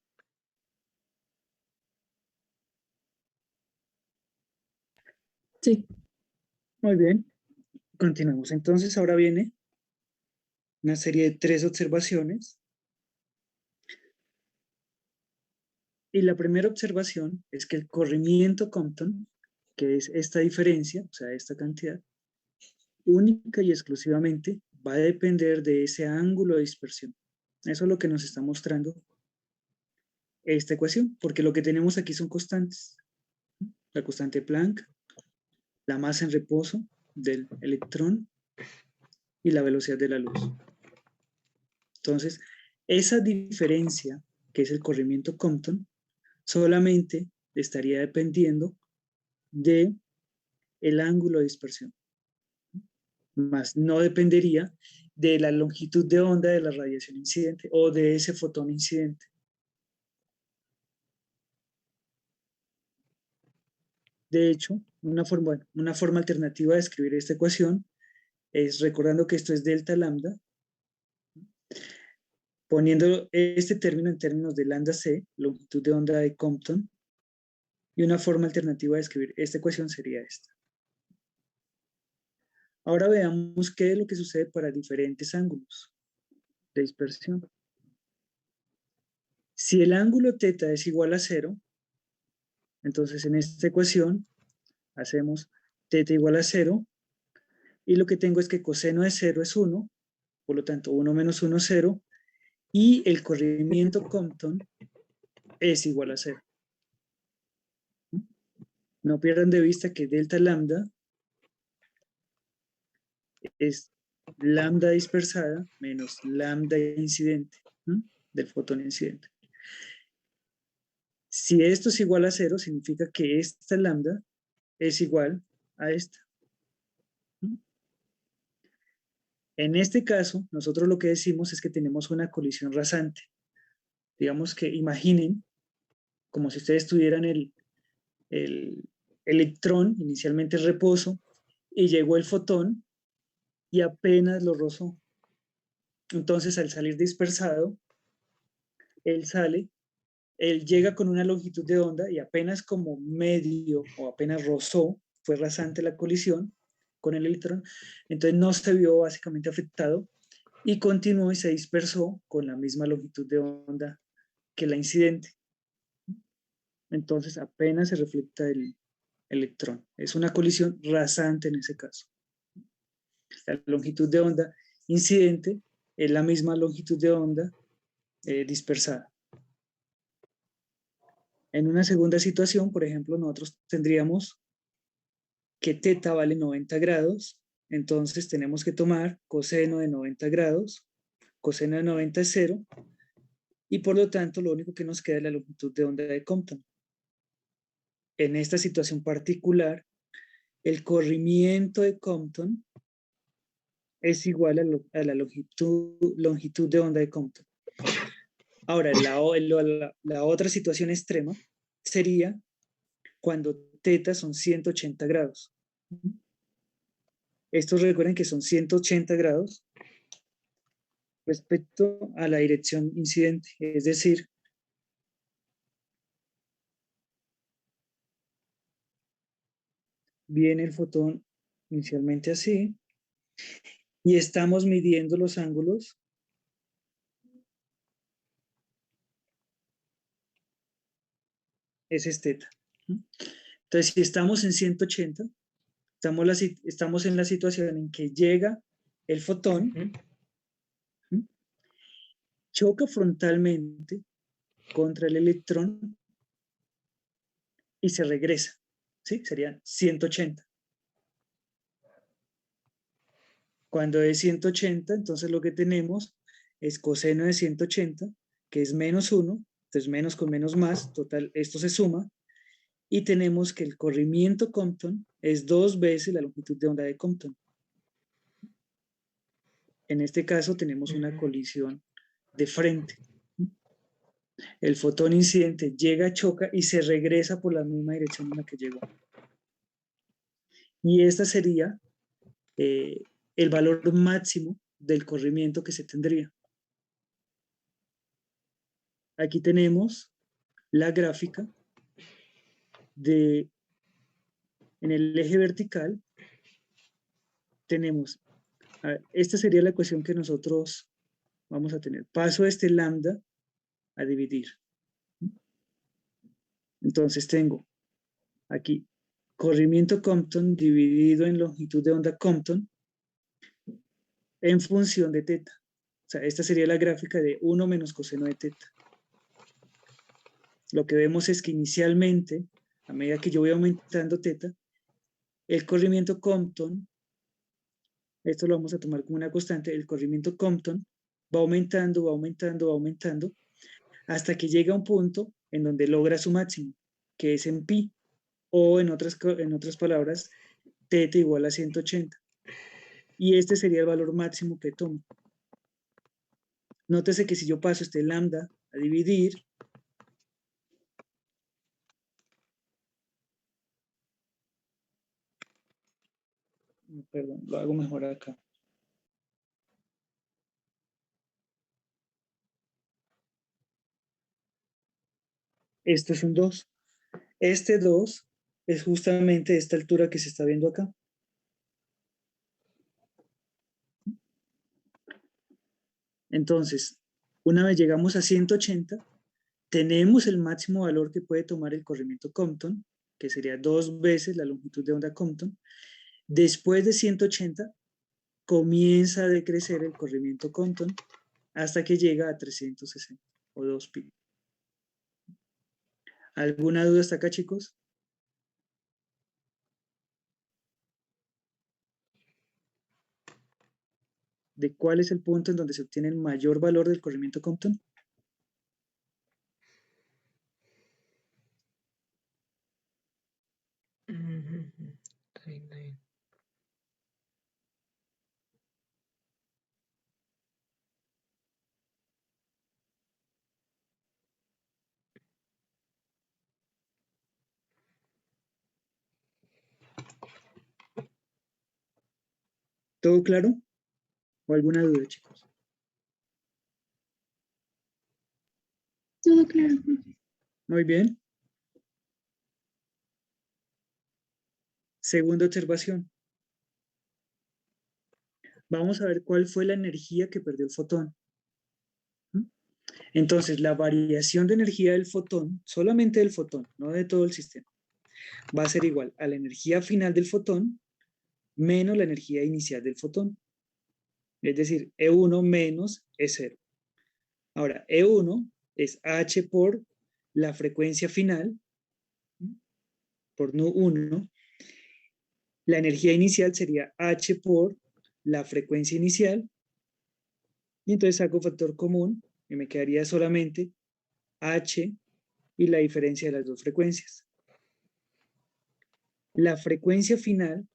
Sí. Muy bien. Continuamos. Entonces, ahora viene una serie de 3 observaciones. Y la primera observación es que el corrimiento Compton, que es esta diferencia, o sea, esta cantidad, única y exclusivamente va a depender de ese ángulo de dispersión. Eso es lo que nos está mostrando esta ecuación, porque lo que tenemos aquí son constantes. La constante Planck, la masa en reposo del electrón y la velocidad de la luz. Entonces, esa diferencia, que es el corrimiento Compton, solamente estaría dependiendo de el ángulo de dispersión, más no dependería de la longitud de onda de la radiación incidente o de ese fotón incidente. De hecho, una forma alternativa de escribir esta ecuación es recordando que esto es delta lambda, poniendo este término en términos de lambda c, longitud de onda de Compton, y una forma alternativa de escribir esta ecuación sería esta. Ahora veamos qué es lo que sucede para diferentes ángulos de dispersión. Si el ángulo θ es igual a 0, entonces en esta ecuación hacemos θ igual a 0, y lo que tengo es que coseno de 0 es 1, por lo tanto 1 menos 1 es 0, y el corrimiento Compton es igual a 0. No pierdan de vista que delta lambda es lambda dispersada menos lambda incidente, del fotón incidente. Si esto es igual a 0, significa que esta lambda es igual a esta. En este caso, nosotros lo que decimos es que tenemos una colisión rasante. Digamos que imaginen como si ustedes tuvieran el electrón, inicialmente en reposo, y llegó el fotón y apenas lo rozó. Entonces, al salir dispersado, él llega con una longitud de onda y apenas como medio o apenas rozó, fue rasante la colisión con el electrón, entonces no se vio básicamente afectado y continuó y se dispersó con la misma longitud de onda que la incidente. Entonces apenas se refleja el electrón. Es una colisión rasante en ese caso. La longitud de onda incidente es la misma longitud de onda dispersada. En una segunda situación, por ejemplo, nosotros tendríamos que θ vale 90 grados, entonces tenemos que tomar coseno de 90 grados, coseno de 90 es 0, y por lo tanto lo único que nos queda es la longitud de onda de Compton. En esta situación particular, el corrimiento de Compton es igual a la longitud de onda de Compton. Ahora, la otra situación extrema sería cuando θ son 180 grados. Estos recuerden que son 180 grados respecto a la dirección incidente, es decir, viene el fotón inicialmente así, y estamos midiendo los ángulos ese es θ. Entonces, si estamos en 180, estamos en la situación en que llega el fotón, choca frontalmente contra el electrón y se regresa, ¿sí? Sería 180. Cuando es 180, entonces lo que tenemos es coseno de 180, que es menos 1, entonces menos con menos más, total, esto se suma, y tenemos que el corrimiento Compton es 2 veces la longitud de onda de Compton. En este caso tenemos una colisión de frente. El fotón incidente llega, choca y se regresa por la misma dirección en la que llegó. Y esta sería el valor máximo del corrimiento que se tendría. Aquí tenemos la gráfica en el eje vertical tenemos A ver, esta sería la ecuación que nosotros vamos a tener. Paso este lambda a dividir. Entonces tengo aquí corrimiento Compton dividido en longitud de onda Compton en función de teta. O sea, esta sería la gráfica de 1 menos coseno de teta. Lo que vemos es que inicialmente, a medida que yo voy aumentando teta, el corrimiento Compton, esto lo vamos a tomar como una constante, el corrimiento Compton va aumentando, va aumentando, va aumentando, hasta que llega a un punto en donde logra su máximo, que es en pi, o en otras palabras, teta igual a 180. Y este sería el valor máximo que tomo. Nótese que si yo paso este lambda a dividir, perdón, lo hago mejor acá. Esto es un 2. Este 2 es justamente esta altura que se está viendo acá. Entonces, una vez llegamos a 180, tenemos el máximo valor que puede tomar el corrimiento Compton, que sería 2 veces la longitud de onda Compton. Después de 180, comienza a decrecer el corrimiento Compton hasta que llega a 360 o 2 pi. ¿Alguna duda hasta acá, chicos? ¿De cuál es el punto en donde se obtiene el mayor valor del corrimiento Compton? Mhm. 39. ¿Todo claro? ¿O alguna duda, chicos? Todo claro. Muy bien. Segunda observación. Vamos a ver cuál fue la energía que perdió el fotón. Entonces, la variación de energía del fotón, solamente del fotón, no de todo el sistema, va a ser igual a la energía final del fotón menos la energía inicial del fotón. Es decir, E1 menos E0. Ahora, E1 es H por la frecuencia final, por Nu1. La energía inicial sería H por la frecuencia inicial. Y entonces saco factor común y me quedaría solamente H y la diferencia de las dos frecuencias. La frecuencia final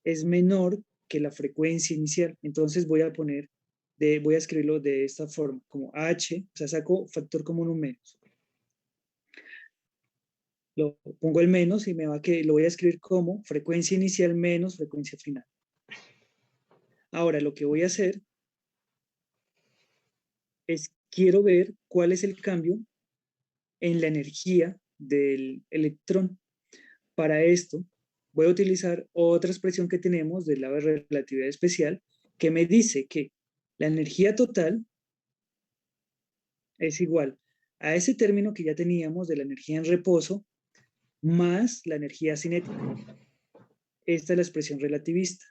es menor que la frecuencia inicial. Entonces voy a escribirlo de esta forma, como H, o sea, saco factor común un menos. Lo pongo el menos y lo voy a escribir como frecuencia inicial menos frecuencia final. Ahora lo que voy a hacer es, quiero ver cuál es el cambio en la energía del electrón. Para esto, voy a utilizar otra expresión que tenemos de la relatividad especial, que me dice que la energía total es igual a ese término que ya teníamos de la energía en reposo más la energía cinética. Esta es la expresión relativista.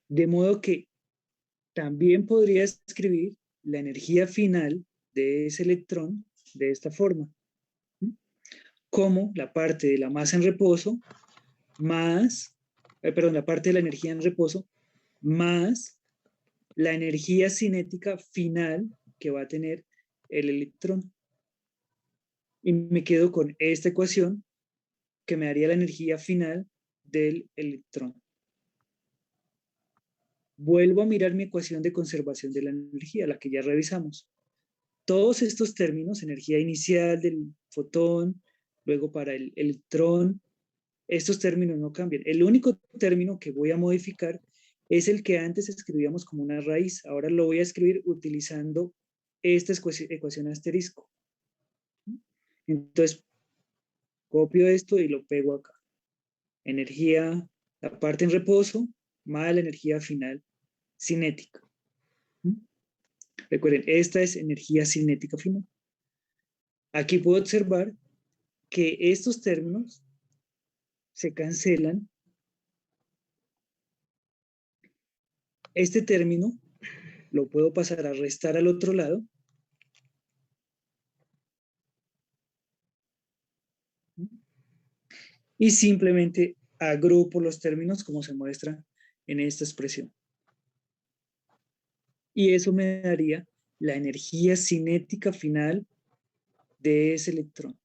De modo que también podría escribir la energía final de ese electrón de esta forma, como la parte de la masa en reposo más, la parte de la energía en reposo más la energía cinética final que va a tener el electrón. Y me quedo con esta ecuación que me daría la energía final del electrón. Vuelvo a mirar mi ecuación de conservación de la energía, la que ya revisamos. Todos estos términos, energía inicial del fotón, luego para el electrón, estos términos no cambian. El único término que voy a modificar es el que antes escribíamos como una raíz. Ahora lo voy a escribir utilizando esta ecuación asterisco. Entonces, copio esto y lo pego acá. energía, la parte en reposo, más la energía final cinética. Recuerden, esta es energía cinética final. Aquí puedo observar que estos términos se cancelan. Este término lo puedo pasar a restar al otro lado. Y simplemente agrupo los términos como se muestra en esta expresión. Y eso me daría la energía cinética final de ese electrón.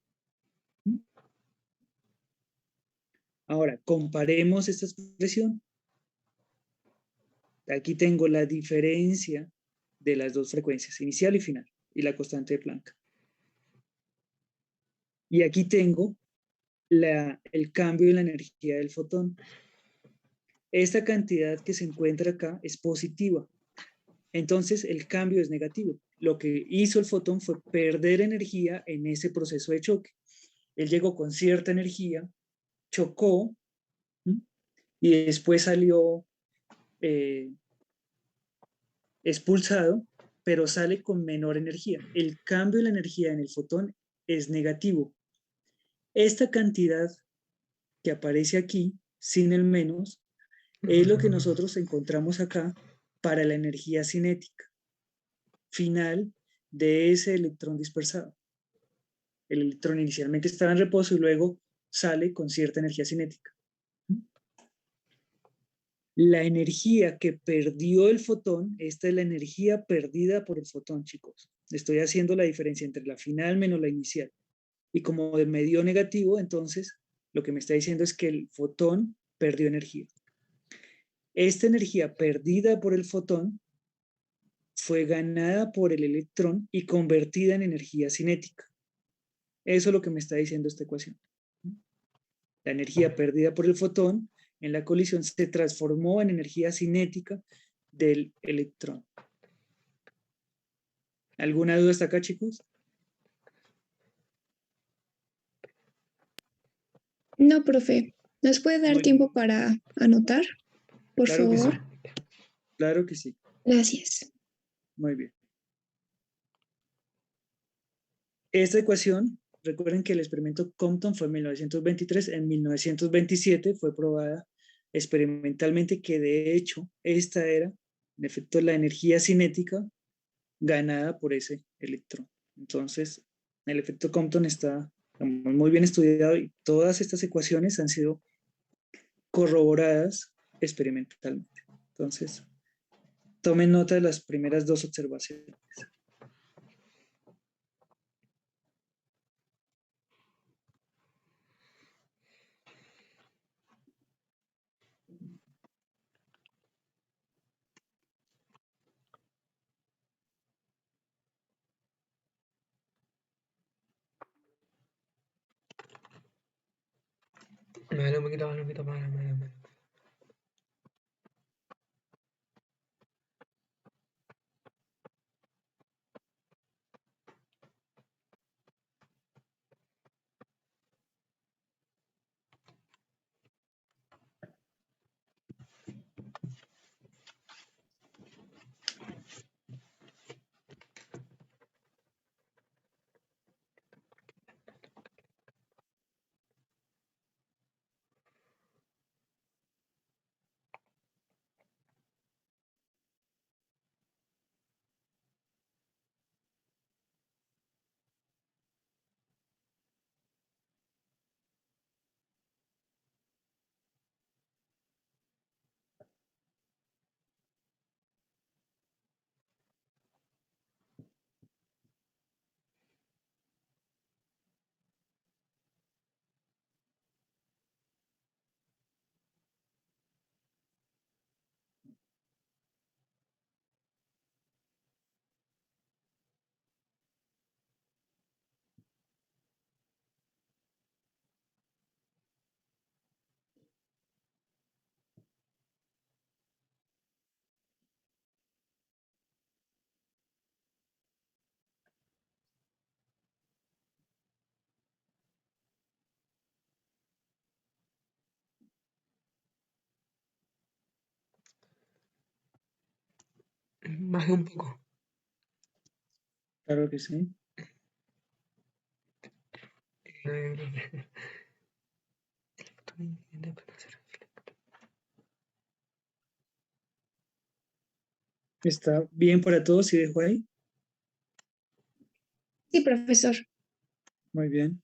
Ahora, comparemos esta expresión. Aquí tengo la diferencia de las dos frecuencias, inicial y final, y la constante de Planck. Y aquí tengo el cambio en la energía del fotón. Esta cantidad que se encuentra acá es positiva. Entonces, el cambio es negativo. Lo que hizo el fotón fue perder energía en ese proceso de choque. Él llegó con cierta energía, chocó, y después salió expulsado, pero sale con menor energía. El cambio de la energía en el fotón es negativo. Esta cantidad que aparece aquí, sin el menos, es lo que nosotros encontramos acá para la energía cinética final de ese electrón dispersado. El electrón inicialmente estaba en reposo y luego sale con cierta energía cinética. La energía que perdió el fotón, esta es la energía perdida por el fotón, chicos. Estoy haciendo la diferencia entre la final menos la inicial. Y como me dio negativo, entonces lo que me está diciendo es que el fotón perdió energía. Esta energía perdida por el fotón fue ganada por el electrón y convertida en energía cinética. Eso es lo que me está diciendo esta ecuación. La energía perdida por el fotón en la colisión se transformó en energía cinética del electrón. ¿Alguna duda hasta acá, chicos? No, profe. ¿Nos puede dar Muy tiempo bien. para anotar? Por Claro que sí. favor. Claro que sí. Gracias. Muy bien. Esta ecuación, recuerden que el experimento Compton fue en 1923, en 1927 fue probada experimentalmente que de hecho esta era, en efecto, la energía cinética ganada por ese electrón. Entonces, el efecto Compton está muy bien estudiado y todas estas ecuaciones han sido corroboradas experimentalmente. Entonces, tomen nota de las primeras dos observaciones. Bájale un poquito, bájale un poquito, bájale. Baje un poco. Claro que sí. ¿Está bien para todos si dejo ahí? Sí, profesor. Muy bien.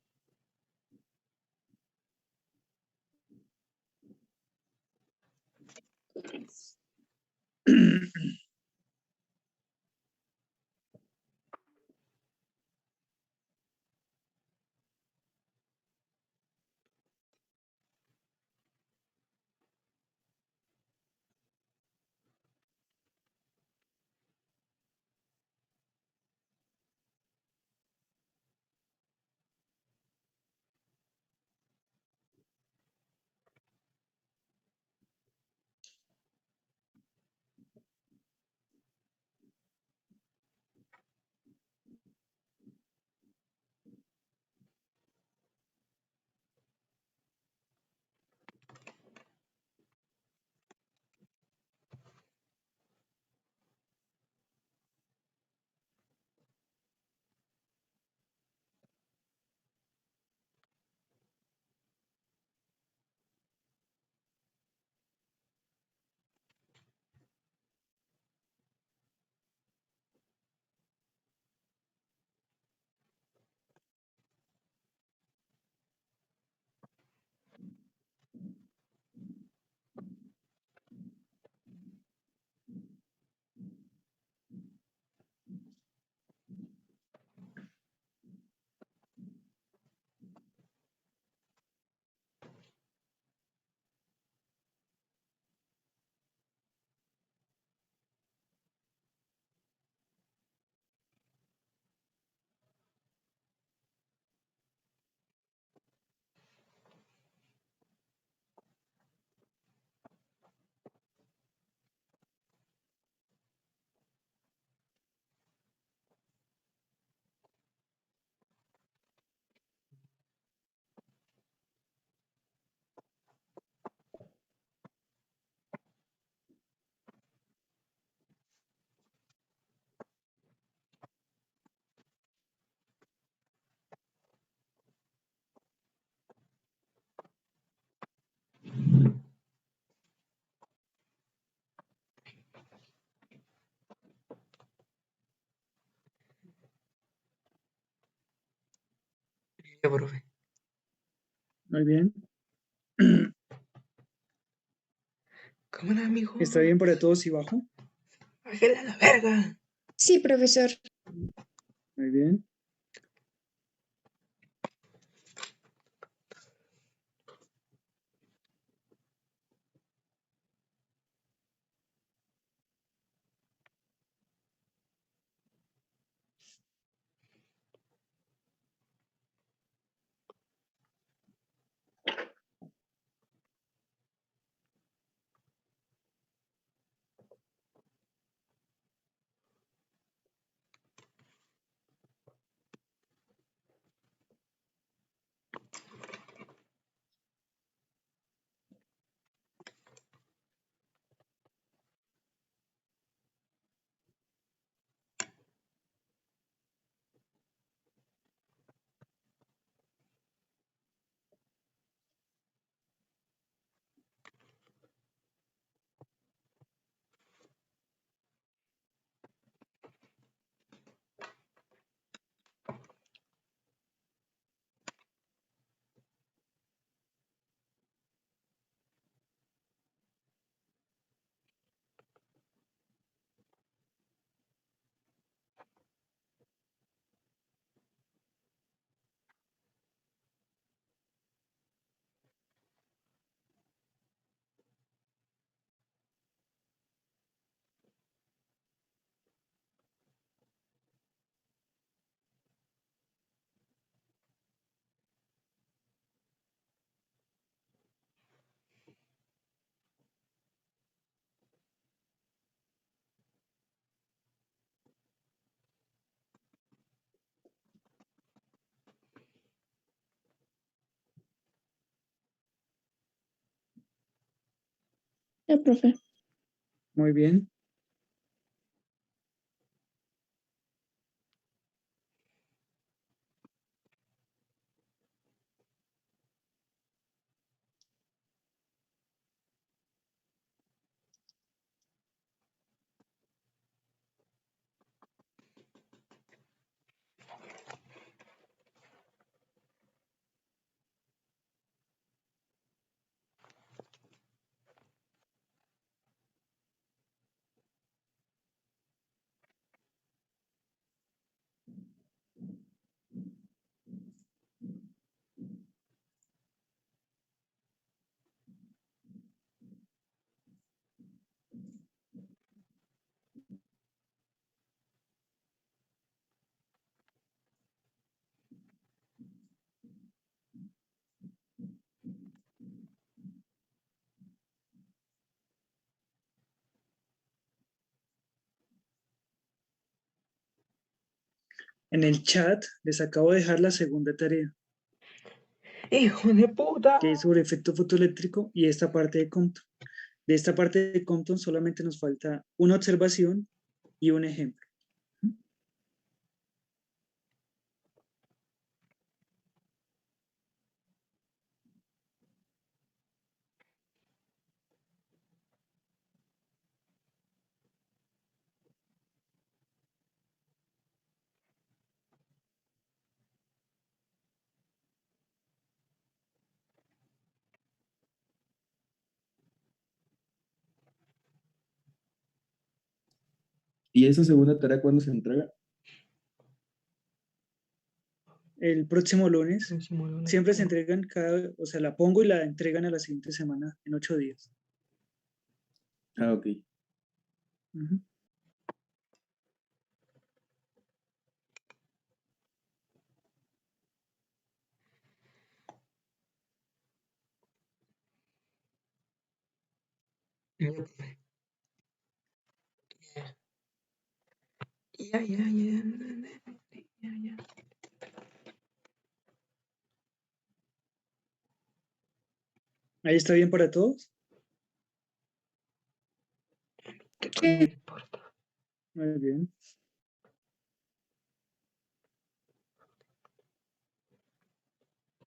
Ya, profe. Muy bien. Cámara, amigo. ¿Está bien para todos si bajo? Bájela a la verga. Sí, profesor. Muy bien. Ya, profe. Muy bien. En el chat les acabo de dejar la segunda tarea, ¡Hijo de puta! que es sobre efecto fotoeléctrico y esta parte de Compton. De esta parte de Compton solamente nos falta una observación y un ejemplo. ¿Y esa segunda tarea cuándo se entrega? El próximo lunes Próximo lunes. siempre se entregan o sea, la pongo y la entregan a la siguiente semana, en 8 días. Ah, ok. Ujú. Ya, profe. Ya, ya, ya. Ya, ya. Ahí está bien para todos. ¿Qué coño me importa? Muy bien.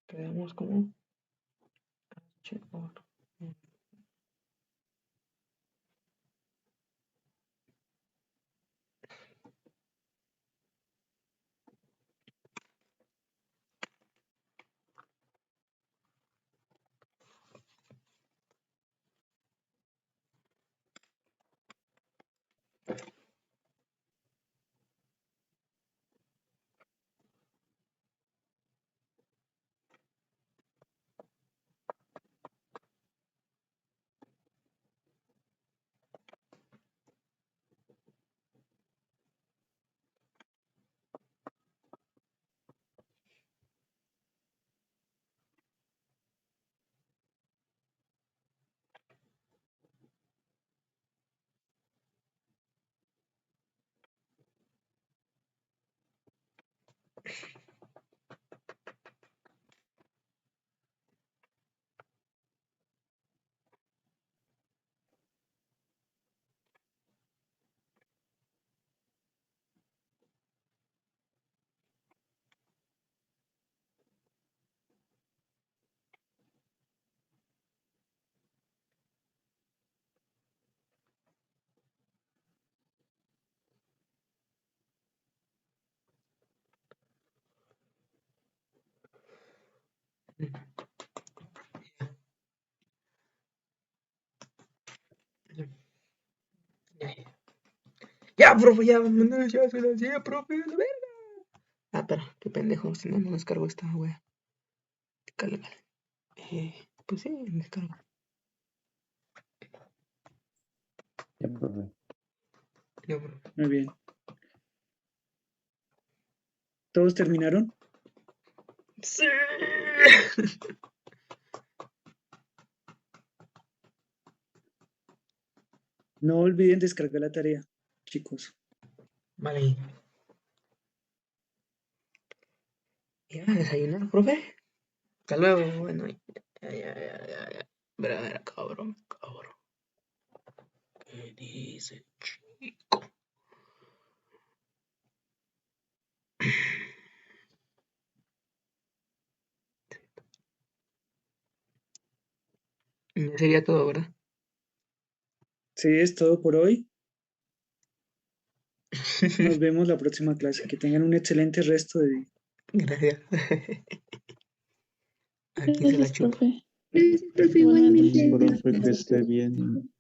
Quedamos como H por ya, profe, ya, ya se la hacía, profe, a la verga. Ah, espera, qué pendejo, si no me descargo esta wea. Cale, cale. Pues sí, me descargo. Ya, profe. Ya, profe. Muy bien. ¿Todos terminaron? Sí. No olviden descargar la tarea, chicos. Vale. Ya, desayunar, profe. Hasta luego, bueno. Ya. Verá, cabrón. ¿Qué dice, chico? Ya sería todo, ¿verdad? Sí, es todo por hoy. Nos vemos la próxima clase. Que tengan un excelente resto de día. Gracias. ¿A quién se la Gracias, chupa? profe. Gracias, profe, Buenas igualmente. noches. Profe, que esté bien.